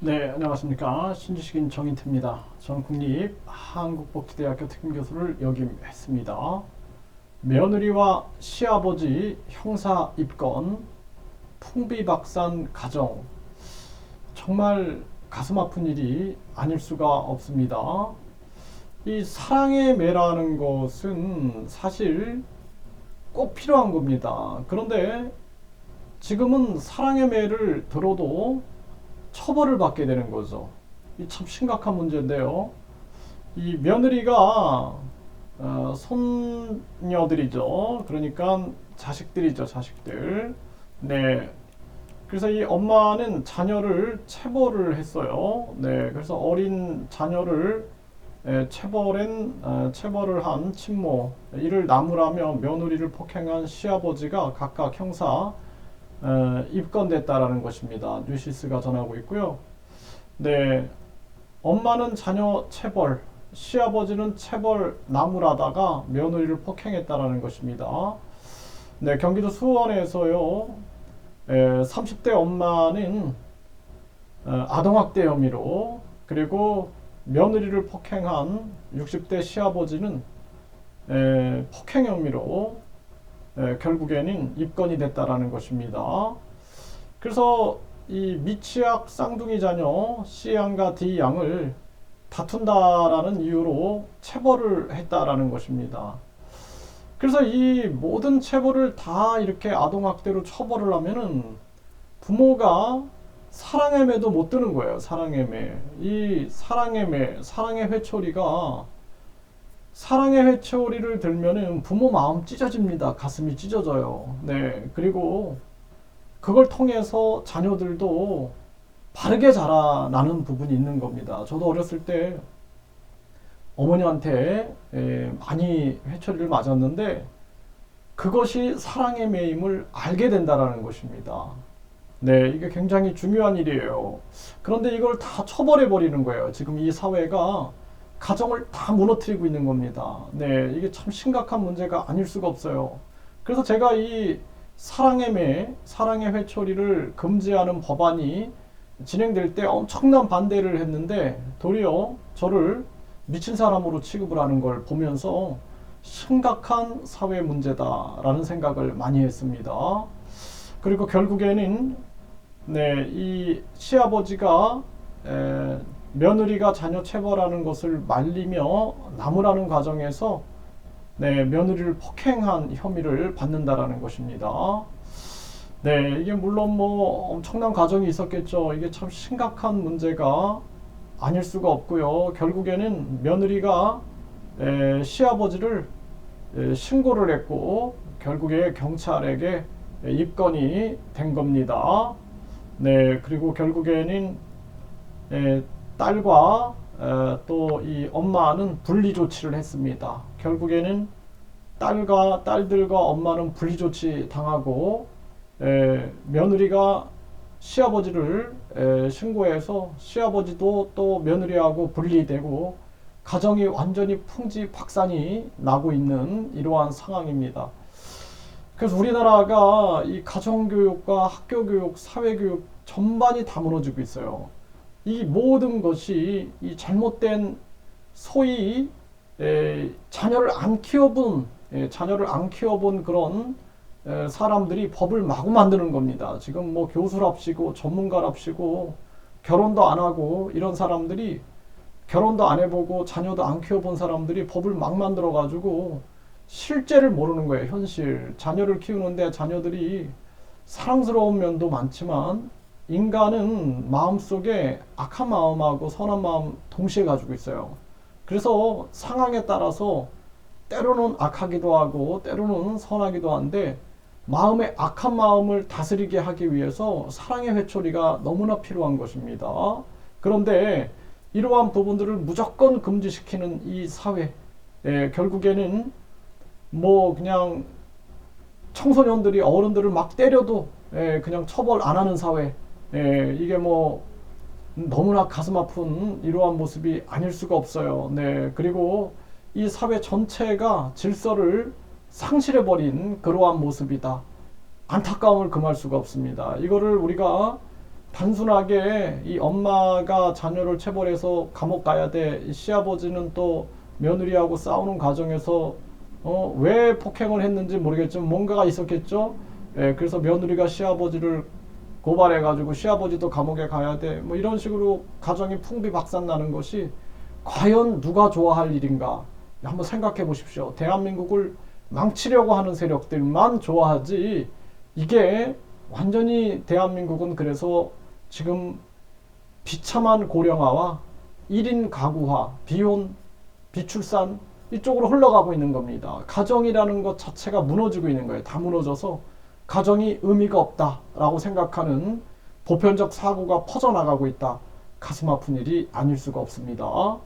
네, 안녕하십니까. 신지식인 정인태입니다. 전 국립한국복지대학교 특임교수를 역임했습니다. 며느리와 시아버지 형사 입건, 풍비박산 가정. 정말 가슴 아픈 일이 아닐 수가 없습니다. 이 사랑의 매라는 것은 사실 꼭 필요한 겁니다. 그런데 지금은 사랑의 매를 들어도 처벌을 받게 되는 거죠. 이 참 심각한 문제인데요. 이 며느리가 손녀들이죠. 그러니까 자식들이죠, 자식들. 네. 그래서 이 엄마는 자녀를 체벌을 했어요. 네. 그래서 어린 자녀를 체벌을 한 친모, 이를 나무라며 며느리를 폭행한 시아버지가 각각 형사 입건됐다라는 것입니다. 뉴시스가 전하고 있고요. 네, 엄마는 자녀 체벌, 시아버지는 체벌 나무라다가 며느리를 폭행했다라는 것입니다. 네, 경기도 수원에서요. 30대 엄마는 아동학대 혐의로, 그리고 며느리를 폭행한 60대 시아버지는 폭행 혐의로 결국에는 입건이 됐다라는 것입니다. 그래서 이 미취학 쌍둥이 자녀 C양과 D양을 다툰다라는 이유로 체벌을 했다라는 것입니다. 그래서 이 모든 체벌을 다 이렇게 아동학대로 처벌을 하면은 부모가 사랑의 매도 못 드는 거예요. 사랑의 매. 이 사랑의 매, 사랑의 회초리가 사랑의 회초리를 들면은 부모 마음 찢어집니다. 가슴이 찢어져요. 네. 그리고 그걸 통해서 자녀들도 바르게 자라나는 부분이 있는 겁니다. 저도 어렸을 때 어머니한테 많이 회초리를 맞았는데 그것이 사랑의 매임을 알게 된다라는 것입니다. 네, 이게 굉장히 중요한 일이에요. 그런데 이걸 다 처벌해 버리는 거예요. 지금 이 사회가 가정을 다 무너뜨리고 있는 겁니다. 네, 이게 참 심각한 문제가 아닐 수가 없어요. 그래서 제가 이 사랑의 매, 사랑의 회초리를 금지하는 법안이 진행될 때 엄청난 반대를 했는데 도리어 저를 미친 사람으로 취급을 하는 걸 보면서 심각한 사회 문제다라는 생각을 많이 했습니다. 그리고 결국에는 네, 이 시아버지가 며느리가 자녀 체벌하는 것을 말리며 나무라는 과정에서 네, 며느리를 폭행한 혐의를 받는다라는 것입니다. 네, 이게 물론 뭐 엄청난 과정이 있었겠죠. 이게 참 심각한 문제가 아닐 수가 없고요. 결국에는 며느리가 시아버지를 신고를 했고 결국에 경찰에게 입건이 된 겁니다. 네, 그리고 결국에는 딸과 또 이 엄마는 분리 조치를 했습니다. 결국에는 딸들과 엄마는 분리 조치 당하고 며느리가 시아버지를 신고해서 시아버지도 또 며느리하고 분리되고 가정이 완전히 풍지박산이 나고 있는 이러한 상황입니다. 그래서 우리나라가 이 가정교육과 학교교육, 사회교육 전반이 다 무너지고 있어요. 이 모든 것이 이 잘못된 소위 자녀를 안 키워본 그런 사람들이 법을 마구 만드는 겁니다. 지금 뭐 교수랍시고 전문가랍시고 결혼도 안 하고 이런 사람들이 결혼도 안 해보고 자녀도 안 키워본 사람들이 법을 막 만들어 가지고 실제를 모르는 거예요. 현실. 자녀를 키우는데 자녀들이 사랑스러운 면도 많지만 인간은 마음속에 악한 마음하고 선한 마음 동시에 가지고 있어요. 그래서 상황에 따라서 때로는 악하기도 하고 때로는 선하기도 한데 마음의 악한 마음을 다스리게 하기 위해서 사랑의 회초리가 너무나 필요한 것입니다. 그런데 이러한 부분들을 무조건 금지시키는 이 사회, 결국에는 뭐 그냥 청소년들이 어른들을 막 때려도 그냥 처벌 안 하는 사회, 이게 뭐 너무나 가슴 아픈 이러한 모습이 아닐 수가 없어요. 네, 그리고 이 사회 전체가 질서를 상실해버린 그러한 모습이다. 안타까움을 금할 수가 없습니다. 이거를 우리가 단순하게 이 엄마가 자녀를 체벌해서 감옥 가야 돼. 이 시아버지는 또 며느리하고 싸우는 과정에서 왜 폭행을 했는지 모르겠지만 뭔가가 있었겠죠. 예, 그래서 며느리가 시아버지를 고발해가지고 시아버지도 감옥에 가야 돼. 뭐 이런 식으로 가정이 풍비박산 나는 것이 과연 누가 좋아할 일인가? 한번 생각해 보십시오. 대한민국을 망치려고 하는 세력들만 좋아하지, 이게 완전히 대한민국은 그래서 지금 비참한 고령화와 1인 가구화, 비혼, 비출산 이쪽으로 흘러가고 있는 겁니다. 가정이라는 것 자체가 무너지고 있는 거예요. 다 무너져서 가정이 의미가 없다라고 생각하는 보편적 사고가 퍼져나가고 있다. 가슴 아픈 일이 아닐 수가 없습니다.